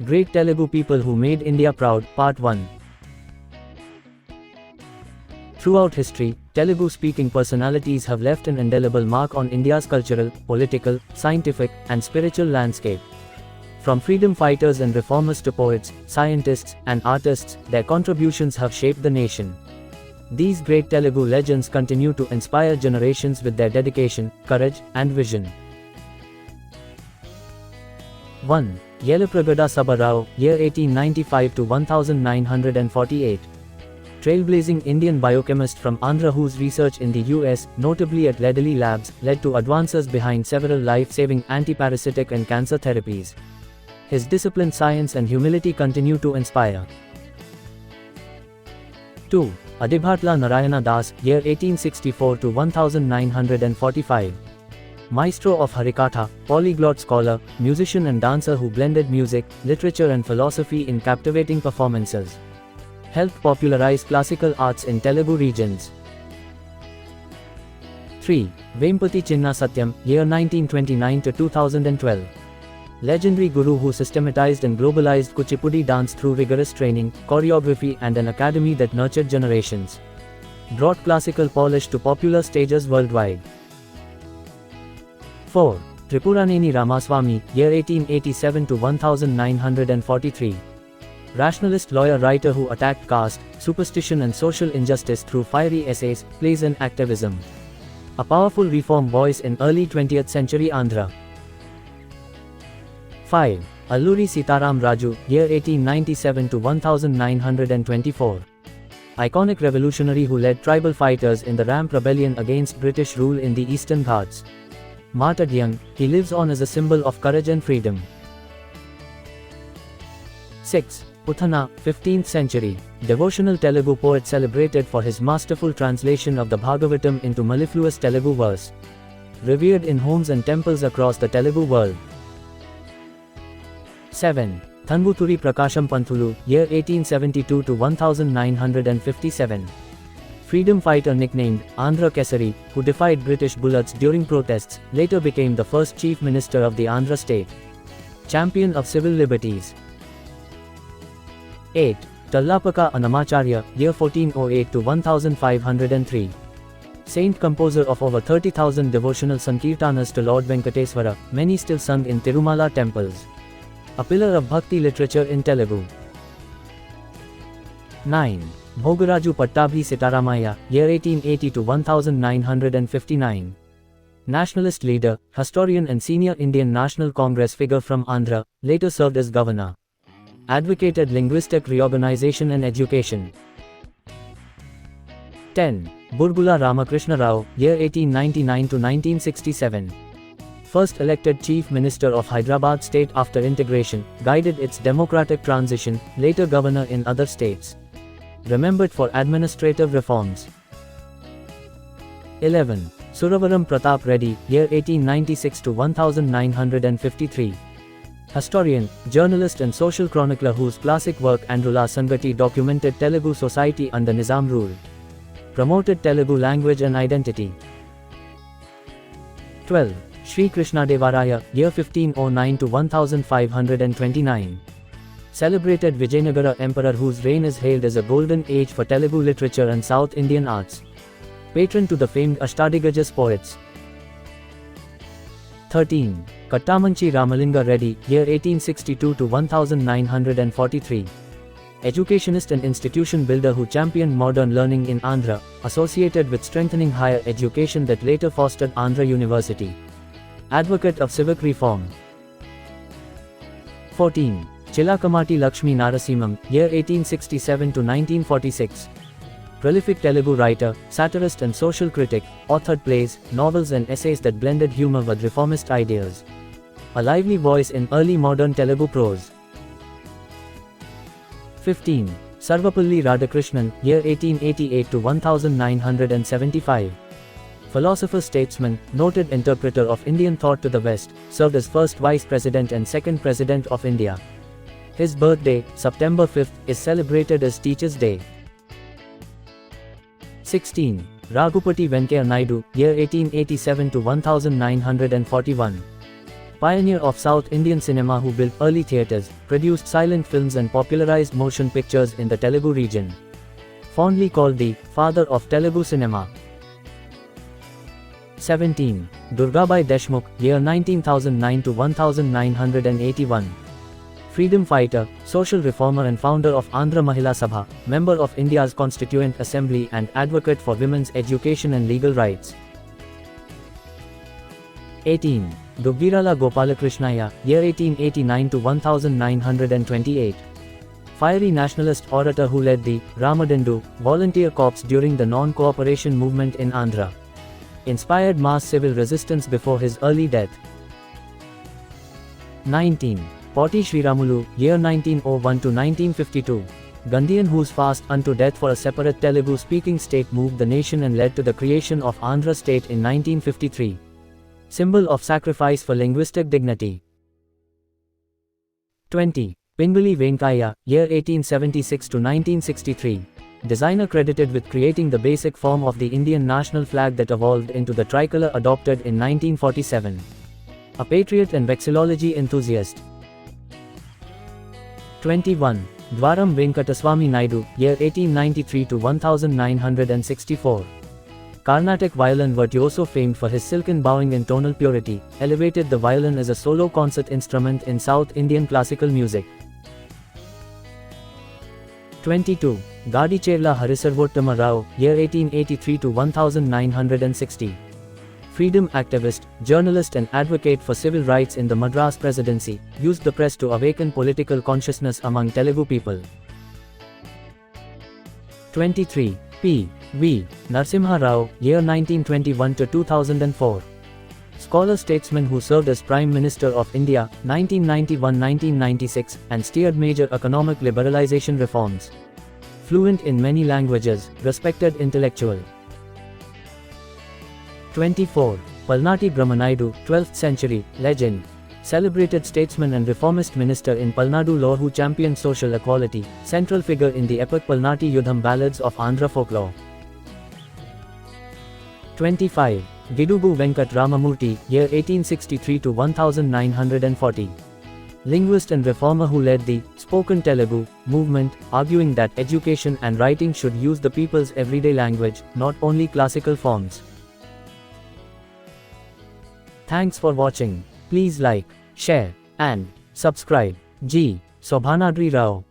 Great Telugu people who made India proud, Part 1. Throughout history, Telugu-speaking personalities have left an indelible mark on India's cultural, political, scientific, and spiritual landscape. From freedom fighters and reformers to poets, scientists, and artists, their contributions have shaped the nation. These great Telugu legends continue to inspire generations with their dedication, courage, and vision. 1. Yelapragada Subbarao, year 1895 to 1948. Trailblazing Indian biochemist from Andhra whose research in the US, notably at Ledley Labs, led to advances behind several life-saving antiparasitic and cancer therapies. His disciplined science and humility continue to inspire. 2. Adibhatla Narayana Das, year 1864 to 1945. Maestro of Harikatha, polyglot scholar, musician and dancer who blended music, literature and philosophy in captivating performances. Helped popularize classical arts in Telugu regions. 3. Vempati Chinna Satyam, year 1929 to 2012. Legendary guru who systematized and globalized Kuchipudi dance through rigorous training, choreography and an academy that nurtured generations. Brought classical polish to popular stages worldwide. 4. Tripuraneni Ramaswamy, year 1887 to 1943. Rationalist lawyer-writer who attacked caste, superstition and social injustice through fiery essays, plays and activism. A powerful reform voice in early 20th century Andhra. 5. Alluri Sitaram Raju, year 1897 to 1924. Iconic revolutionary who led tribal fighters in the Ramp Rebellion against British rule in the Eastern Ghats. Martyred young, he lives on as a symbol of courage and freedom. 6. Puthana, 15th century, devotional Telugu poet celebrated for his masterful translation of the Bhagavatam into mellifluous Telugu verse. Revered in homes and temples across the Telugu world. 7. Thanbuturi Prakasham Panthulu, year 1872 to 1957. Freedom fighter nicknamed Andhra Kesari, who defied British bullets during protests, later became the first chief minister of the Andhra state. Champion of civil liberties. 8. Tallapaka Annamacharya, year 1408 to 1503. Saint composer of over 30,000 devotional Sankirtanas to Lord Venkateswara, many still sung in Tirumala temples. A pillar of bhakti literature in Telugu. 9. Bhogaraju Pattabhi Sitaramaya, year 1880 to 1959. Nationalist leader, historian and senior Indian National Congress figure from Andhra, later served as governor. Advocated linguistic reorganization and education. 10. Burgula Ramakrishna Rao, year 1899 to 1967. First elected Chief Minister of Hyderabad state after integration, guided its democratic transition, later governor in other states. Remembered for administrative reforms. 11. Suravaram Pratap Reddy, year 1896 to 1953. Historian, journalist and social chronicler whose classic work Andrula Sangati documented Telugu society under Nizam rule. Promoted Telugu language and identity. 12. Sri Krishnadevaraya, year 1509 to 1529. Celebrated Vijayanagara emperor whose reign is hailed as a golden age for Telugu literature and South Indian arts. Patron to the famed Ashtadigajas poets. 13. Kattamanchi Ramalinga Reddy, year 1862 to 1943. Educationist and institution builder who championed modern learning in Andhra, associated with strengthening higher education that later fostered Andhra University. Advocate of civic reform. 14. Chilakamati Lakshmi Narasimham, year 1867 to 1946. Prolific Telugu writer, satirist and social critic, authored plays, novels and essays that blended humor with reformist ideas. A lively voice in early modern Telugu prose. 15. Sarvapalli Radhakrishnan, year 1888 to 1975. Philosopher-statesman, noted interpreter of Indian thought to the West, served as first Vice President and second President of India. His birthday, September 5th, is celebrated as Teachers' Day. 16. Raghupati Venkaiah Naidu, year 1887 to 1941. pioneer of South Indian cinema who built early theatres, produced silent films and popularized motion pictures in the Telugu region. Fondly called the father of Telugu cinema. 17. Durgabai Deshmukh, year 1909 to 1981. Freedom fighter, social reformer and founder of Andhra Mahila Sabha, member of India's Constituent Assembly and advocate for women's education and legal rights. 18. Duggirala Gopalakrishnaya, year 1889 to 1928. Fiery nationalist orator who led the Ramadandu volunteer corps during the non-cooperation movement in Andhra. Inspired mass civil resistance before his early death. 19. Potti Sriramulu, year 1901 to 1952. Gandhian whose fast unto death for a separate Telugu-speaking state moved the nation and led to the creation of Andhra state in 1953. Symbol of sacrifice for linguistic dignity. 20. Pingali Venkaiah, year 1876 to 1963. Designer credited with creating the basic form of the Indian national flag that evolved into the tricolour adopted in 1947. A patriot and vexillology enthusiast. 21. Dwaram Venkataswamy Naidu, year 1893 to 1964. Carnatic violin virtuoso famed for his silken bowing and tonal purity, elevated the violin as a solo concert instrument in South Indian classical music. 22. Gadicherla Harisarvottama Rao, year 1883 to 1960. Freedom activist, journalist and advocate for civil rights in the Madras Presidency, used the press to awaken political consciousness among Telugu people. 23. P. V. Narasimha Rao, year 1921 to 2004. Scholar statesman who served as Prime Minister of India, 1991-1996, and steered major economic liberalization reforms. Fluent in many languages, respected intellectual. 24. Palnati Brahmanaidu, 12th century, legend. Celebrated statesman and reformist minister in Palnadu law who championed social equality, central figure in the epic Palnati Yudham ballads of Andhra folklore. 25. Gidugu Venkat Ramamurthy, year 1863 to 1940. Linguist and reformer who led the spoken Telugu movement, arguing that education and writing should use the people's everyday language, not only classical forms. Thanks for watching. Please like, share, and subscribe. G. Sobhanadri Rao.